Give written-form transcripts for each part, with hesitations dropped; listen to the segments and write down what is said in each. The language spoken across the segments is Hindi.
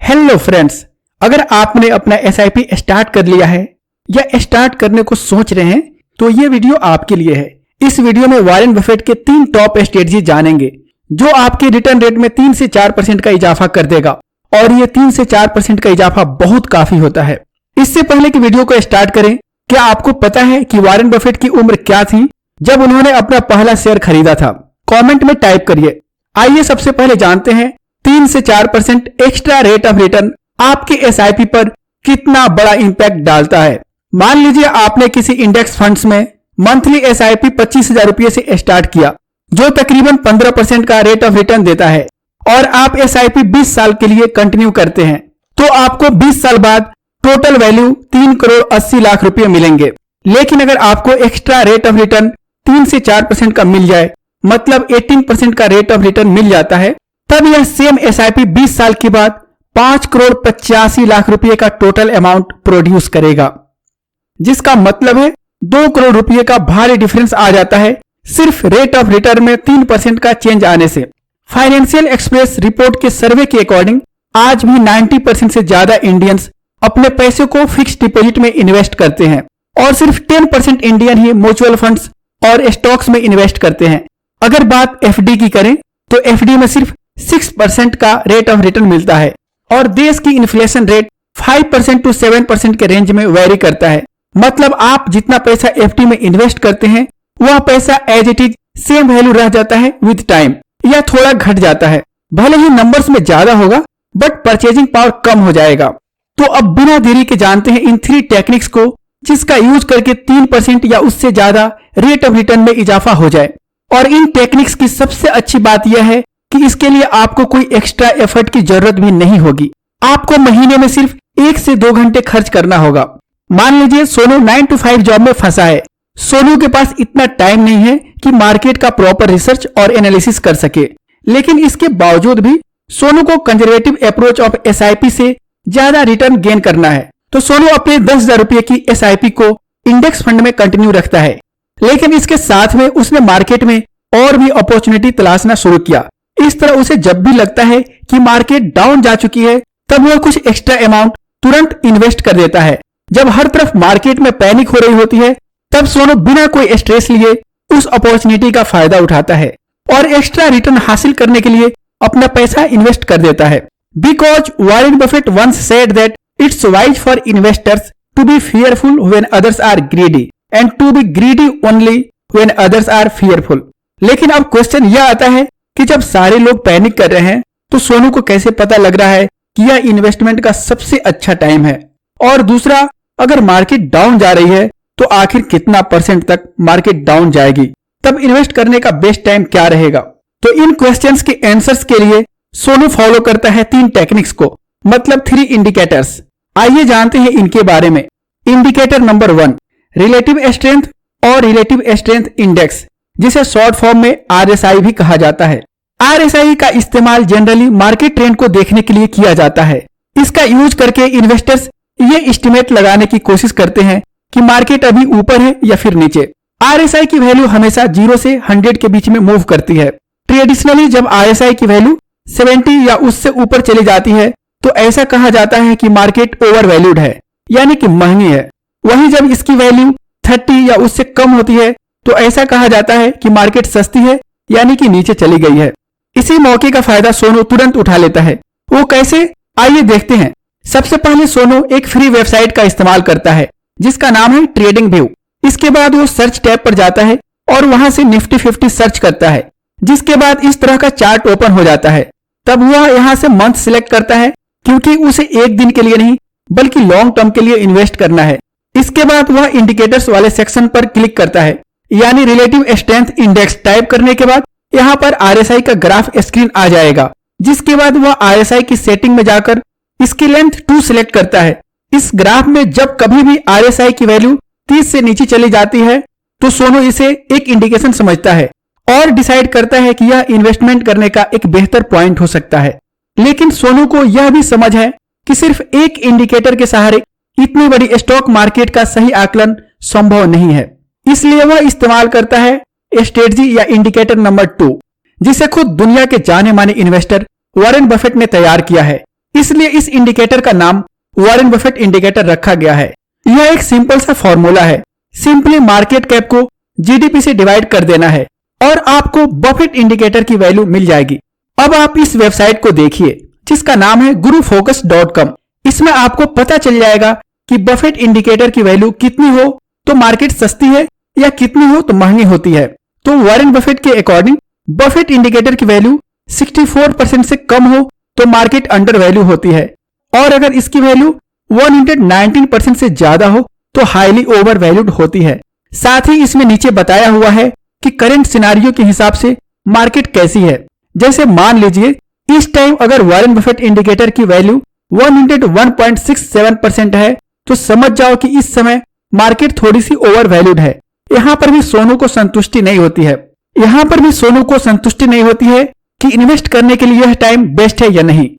हेलो फ्रेंड्स, अगर आपने अपना एसआईपी स्टार्ट कर लिया है या स्टार्ट करने को सोच रहे हैं तो ये वीडियो आपके लिए है। इस वीडियो में वॉरेन बफेट के 3 टॉप स्ट्रेटजी जानेंगे जो आपके रिटर्न रेट में 3 से 4% का इजाफा कर देगा और ये 3 से 4% का इजाफा बहुत काफी होता है। इससे पहले कि वीडियो को स्टार्ट करें, क्या आपको पता है कि वॉरेन बफेट की उम्र क्या थी जब उन्होंने अपना पहला शेयर खरीदा था? कमेंट में टाइप करिए। आइए सबसे पहले जानते हैं 3 से 4% एक्स्ट्रा रेट ऑफ रिटर्न आपके एसआईपी पर कितना बड़ा इंपैक्ट डालता है। मान लीजिए आपने किसी इंडेक्स फंड्स में मंथली एसआईपी 25,000 रुपये से स्टार्ट किया जो तकरीबन 15% का रेट ऑफ रिटर्न देता है और आप एसआईपी 20 साल के लिए कंटिन्यू करते हैं तो आपको 20 साल बाद टोटल वैल्यू 3 करोड़ 80 लाख रुपए मिलेंगे। लेकिन अगर आपको एक्स्ट्रा रेट ऑफ रिटर्न 3 से 4% का मिल जाए, मतलब 18% का रेट ऑफ रिटर्न मिल जाता है, तब यह सेम एसआईपी 20 साल के बाद 5 करोड़ 85 लाख रुपए का टोटल अमाउंट प्रोड्यूस करेगा, जिसका मतलब है 2 करोड़ रुपए का भारी डिफरेंस आ जाता है सिर्फ रेट ऑफ रिटर्न में 3% का चेंज आने से। फाइनेंशियल एक्सप्रेस रिपोर्ट के सर्वे के अकॉर्डिंग आज भी 90% से ज्यादा इंडियंस अपने पैसे को फिक्स डिपॉजिट में इन्वेस्ट करते हैं और सिर्फ 10% इंडियन ही म्यूचुअल फंड्स और स्टॉक्स में इन्वेस्ट करते हैं। अगर बात एफडी की करें तो एफडी में सिर्फ 6% का रेट ऑफ रिटर्न मिलता है और देश की इन्फ्लेशन रेट 5% to 7% के रेंज में वेरी करता है। मतलब आप जितना पैसा एफडी में इन्वेस्ट करते हैं वह पैसा as it is same value रह जाता है विद टाइम या थोड़ा घट जाता है। भले ही नंबर्स में ज्यादा होगा बट परचेजिंग पावर कम हो जाएगा। तो अब बिना देरी के जानते हैं इन 3 टेक्निक्स को जिसका यूज करके 3% या उससे ज्यादा रेट ऑफ रिटर्न में इजाफा हो जाए। और इन टेक्निक्स की सबसे अच्छी बात यह है कि इसके लिए आपको कोई एक्स्ट्रा एफर्ट की जरूरत भी नहीं होगी। आपको महीने में सिर्फ 1 से 2 घंटे खर्च करना होगा। मान लीजिए सोनू 9 to 5 जॉब में फंसा है। सोनू के पास इतना टाइम नहीं है कि मार्केट का प्रॉपर रिसर्च और एनालिसिस कर सके, लेकिन इसके बावजूद भी सोनू को कंजर्वेटिव अप्रोच ऑफ एसआईपी से ज्यादा रिटर्न गेन करना है। तो सोनू अपने 10,000 रुपये की एसआईपी को इंडेक्स फंड में कंटिन्यू रखता है, लेकिन इसके साथ में उसने मार्केट में और भी अपॉर्चुनिटी तलाशना शुरू किया। इस तरह उसे जब भी लगता है कि मार्केट डाउन जा चुकी है तब वह कुछ एक्स्ट्रा अमाउंट तुरंत इन्वेस्ट कर देता है। जब हर तरफ मार्केट में पैनिक हो रही होती है तब सोनू बिना कोई स्ट्रेस लिए उस अपॉर्चुनिटी का फायदा उठाता है और एक्स्ट्रा रिटर्न हासिल करने के लिए अपना पैसा इन्वेस्ट कर देता है। Because Warren Buffett once said that it's wise for investors to be fearful when others are greedy and to be greedy only when others are fearful। लेकिन अब क्वेश्चन यह आता है कि जब सारे लोग पैनिक कर रहे हैं तो सोनू को कैसे पता लग रहा है कि यह इन्वेस्टमेंट का सबसे अच्छा टाइम है? और दूसरा, अगर मार्केट डाउन जा रही है तो आखिर कितना % तक मार्केट डाउन जाएगी? तब इन्वेस्ट करने का बेस्ट टाइम क्या रहेगा? तो इन क्वेश्चंस के आंसर्स के लिए सोनू फॉलो करता है 3 टेक्निक्स को, मतलब 3 इंडिकेटर्स। आइए जानते हैं इनके बारे में। इंडिकेटर नंबर 1, रिलेटिव स्ट्रेंथ और रिलेटिव स्ट्रेंथ इंडेक्स, जिसे शॉर्ट फॉर्म में आरएसआई भी कहा जाता है। आरएसआई का इस्तेमाल जनरली मार्केट ट्रेंड को देखने के लिए किया जाता है। इसका यूज करके इन्वेस्टर्स ये एस्टिमेट लगाने की कोशिश करते हैं कि मार्केट अभी ऊपर है या फिर नीचे। आरएसआई की वैल्यू हमेशा 0 से 100 के बीच में मूव करती है। ट्रेडिशनली जब आरएसआई की वैल्यू 70 या उससे ऊपर चली जाती है तो ऐसा कहा जाता है कि मार्केट ओवर वैल्यूड है, यानी कि महंगी है। वहीं जब इसकी वैल्यू 30 या उससे कम होती है तो ऐसा कहा जाता है कि मार्केट सस्ती है, यानी कि नीचे चली गई है। इसी मौके का फायदा सोनू तुरंत उठा लेता है। वो कैसे? आइए देखते हैं। सबसे पहले सोनू एक फ्री वेबसाइट का इस्तेमाल करता है जिसका नाम है ट्रेडिंग व्यू। इसके बाद वो सर्च टैब पर जाता है और वहां से निफ्टी 50 सर्च करता है, जिसके बाद इस तरह का चार्ट ओपन हो जाता है। तब वह यहाँ से मंथ सिलेक्ट करता है क्योंकि उसे एक दिन के लिए नहीं बल्कि लॉन्ग टर्म के लिए इन्वेस्ट करना है। इसके बाद वह इंडिकेटर्स वाले सेक्शन पर क्लिक करता है, यानी रिलेटिव स्ट्रेंथ इंडेक्स टाइप करने के बाद यहाँ पर आरएसआई का ग्राफ स्क्रीन आ जाएगा, जिसके बाद वह आरएसआई की सेटिंग में जाकर इसकी लेंथ 2 सिलेक्ट करता है। इस ग्राफ में जब कभी भी आरएसआई की वैल्यू 30 से नीचे चली जाती है तो सोनू इसे एक इंडिकेशन समझता है और डिसाइड करता है कि यह इन्वेस्टमेंट करने का एक बेहतर पॉइंट हो सकता है। लेकिन सोनू को यह भी समझ है कि सिर्फ एक इंडिकेटर के सहारे इतनी बड़ी स्टॉक मार्केट का सही आकलन संभव नहीं है, इसलिए वह इस्तेमाल करता है स्ट्रेटजी या इंडिकेटर नंबर 2, जिसे खुद दुनिया के जाने माने इन्वेस्टर वॉरेन बफेट ने तैयार किया है। इसलिए इस इंडिकेटर का नाम वॉरेन बफेट इंडिकेटर रखा गया है। यह एक सिंपल सा फॉर्मूला है। सिंपली मार्केट कैप को जीडीपी से डिवाइड कर देना है और आपको बफेट इंडिकेटर की वैल्यू मिल जाएगी। अब आप इस वेबसाइट को देखिए जिसका नाम है gurufocus.com। इसमें आपको पता चल जाएगा कि बफेट इंडिकेटर की वैल्यू कितनी हो तो मार्केट सस्ती है या कितनी हो तो महंगी होती है। तो वॉरेन बफेट के अकॉर्डिंग बफेट इंडिकेटर की वैल्यू 64% से कम हो तो मार्केट अंडर वैल्यू होती है और अगर इसकी वैल्यू 119% से ज्यादा हो तो हाईली ओवर वैल्यूड होती है। साथ ही इसमें नीचे बताया हुआ है कि करंट सिनारियो के हिसाब से मार्केट कैसी है। जैसे मान लीजिए इस टाइम अगर वॉरेन बफेट इंडिकेटर की वैल्यू 101.67% है तो समझ जाओ कि इस समय मार्केट थोड़ी सी ओवर वैल्यूड है। यहाँ पर भी सोनू को संतुष्टि नहीं होती है कि इन्वेस्ट करने के लिए यह टाइम बेस्ट है या नहीं।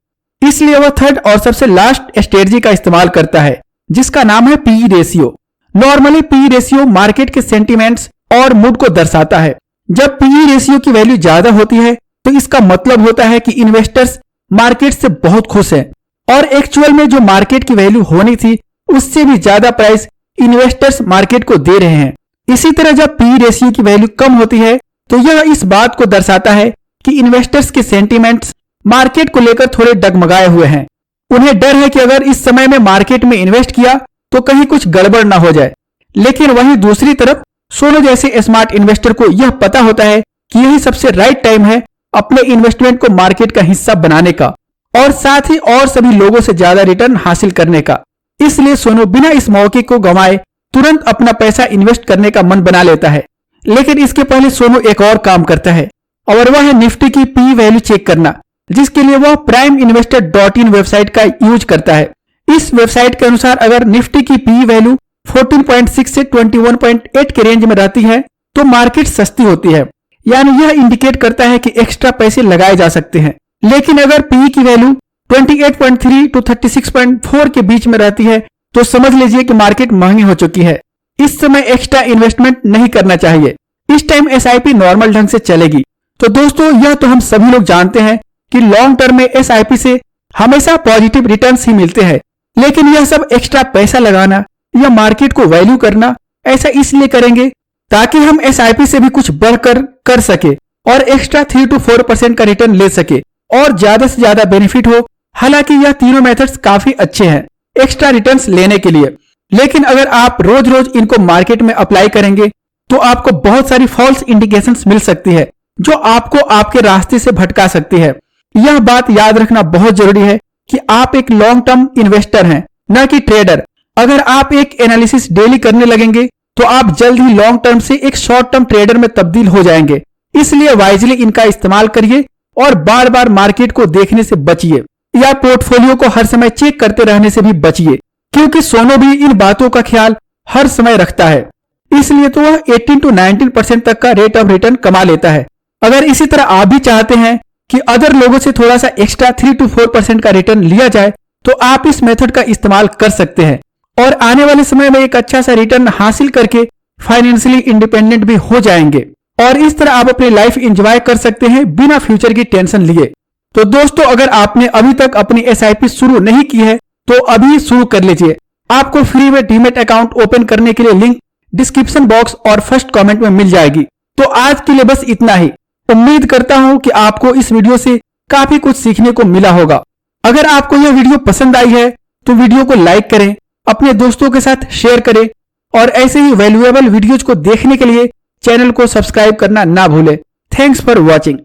इसलिए वह थर्ड और सबसे लास्ट स्ट्रेटजी का इस्तेमाल करता है जिसका नाम है PE ratio. Normally PE ratio market के सेंटीमेंट्स और मूड को दर्शाता है। जब पीई रेशियो की वैल्यू ज्यादा होती है तो इसका मतलब होता है कि इन्वेस्टर्स मार्केट से बहुत खुश हैं और एक्चुअल में जो मार्केट की वैल्यू होनी थी उससे भी ज्यादा प्राइस इन्वेस्टर्स मार्केट को दे रहे हैं। इसी तरह जब पीई रेशियो की वैल्यू कम होती है तो यह इस बात को दर्शाता है कि इन्वेस्टर्स के सेंटीमेंट्स मार्केट को लेकर थोड़े डगमगाए हुए हैं। उन्हें डर है कि अगर इस समय में मार्केट में इन्वेस्ट किया तो कहीं कुछ गड़बड़ ना हो जाए। लेकिन वहीं दूसरी तरफ सोनू जैसे स्मार्ट इन्वेस्टर को यह पता होता है कि यही सबसे राइट टाइम है अपने इन्वेस्टमेंट को मार्केट का हिस्सा बनाने का और साथ ही और सभी लोगों से ज्यादा रिटर्न हासिल करने का। इसलिए सोनू बिना इस मौके को गंवाए तुरंत अपना पैसा इन्वेस्ट करने का मन बना लेता है। लेकिन इसके पहले सोनू एक और काम करता है और वह है निफ्टी की पी वैल्यू चेक करना, जिसके लिए वह primeinvestor.in वेबसाइट का यूज करता है। इस वेबसाइट के अनुसार अगर निफ्टी की पी वैल्यू 14.6 से 21.8 के रेंज में रहती है तो मार्केट सस्ती होती है, यानी यह इंडिकेट करता है कि एक्स्ट्रा पैसे लगाए जा सकते हैं। लेकिन अगर पी की वैल्यू 28.3 to 36.4 के बीच में रहती है तो समझ लीजिए कि मार्केट महंगी हो चुकी है। इस समय एक्स्ट्रा इन्वेस्टमेंट नहीं करना चाहिए। इस टाइम एसआईपी नॉर्मल ढंग से चलेगी। तो दोस्तों यह तो हम सभी लोग जानते हैं कि लॉन्ग टर्म में एसआईपी से हमेशा पॉजिटिव रिटर्न्स ही मिलते हैं। लेकिन यह सब एक्स्ट्रा पैसा लगाना या मार्केट को वैल्यू करना ऐसा इसलिए करेंगे ताकि हम एसआईपी से भी कुछ बढ़कर कर सके और एक्स्ट्रा 3 to 4% का रिटर्न ले सके और ज्यादा से ज्यादा बेनिफिट हो। हालांकि यह तीनों मेथड्स काफी अच्छे हैं एक्स्ट्रा रिटर्न्स लेने के लिए। लेकिन अगर आप रोज रोज इनको मार्केट में अप्लाई करेंगे तो आपको बहुत सारी फॉल्स इंडिकेशंस मिल सकती है जो आपको आपके रास्ते से भटका सकती है। यह बात याद रखना बहुत जरूरी है कि आप एक लॉन्ग टर्म इन्वेस्टर हैं, न कि ट्रेडर। अगर आप एक एनालिसिस डेली करने लगेंगे तो आप जल्द ही लॉन्ग टर्म से एक शॉर्ट टर्म ट्रेडर में तब्दील हो जाएंगे। इसलिए वाइजली इनका इस्तेमाल करिए और बार बार मार्केट को देखने से बचिए या पोर्टफोलियो को हर समय चेक करते रहने से भी बचिए, क्योंकि सोनू भी इन बातों का ख्याल हर समय रखता है। इसलिए तो वह 18 to 19% तक का रेट ऑफ रिटर्न कमा लेता है। अगर इसी तरह आप भी चाहते हैं कि अदर लोगों से थोड़ा सा एक्स्ट्रा 3 to 4% का रिटर्न लिया जाए तो आप इस मेथड का इस्तेमाल कर सकते हैं और आने वाले समय में एक अच्छा सा रिटर्न हासिल करके फाइनेंशियली इंडिपेंडेंट भी हो जाएंगे और इस तरह आप अपनी लाइफ एंजॉय कर सकते हैं बिना फ्यूचर की टेंशन लिए। तो दोस्तों अगर आपने अभी तक अपनी एसआईपी शुरू नहीं की है तो अभी शुरू कर लीजिए। आपको फ्री में डीमेट अकाउंट ओपन करने के लिए लिंक डिस्क्रिप्शन बॉक्स और फर्स्ट कमेंट में मिल जाएगी। तो आज के लिए बस इतना ही। उम्मीद करता हूं कि आपको इस वीडियो से काफी कुछ सीखने को मिला होगा। अगर आपको यह वीडियो पसंद आई है तो वीडियो को लाइक करें, अपने दोस्तों के साथ शेयर करें और ऐसे ही वैल्यूएबल वीडियोज को देखने के लिए चैनल को सब्सक्राइब करना ना भूलें। Thanks for watching.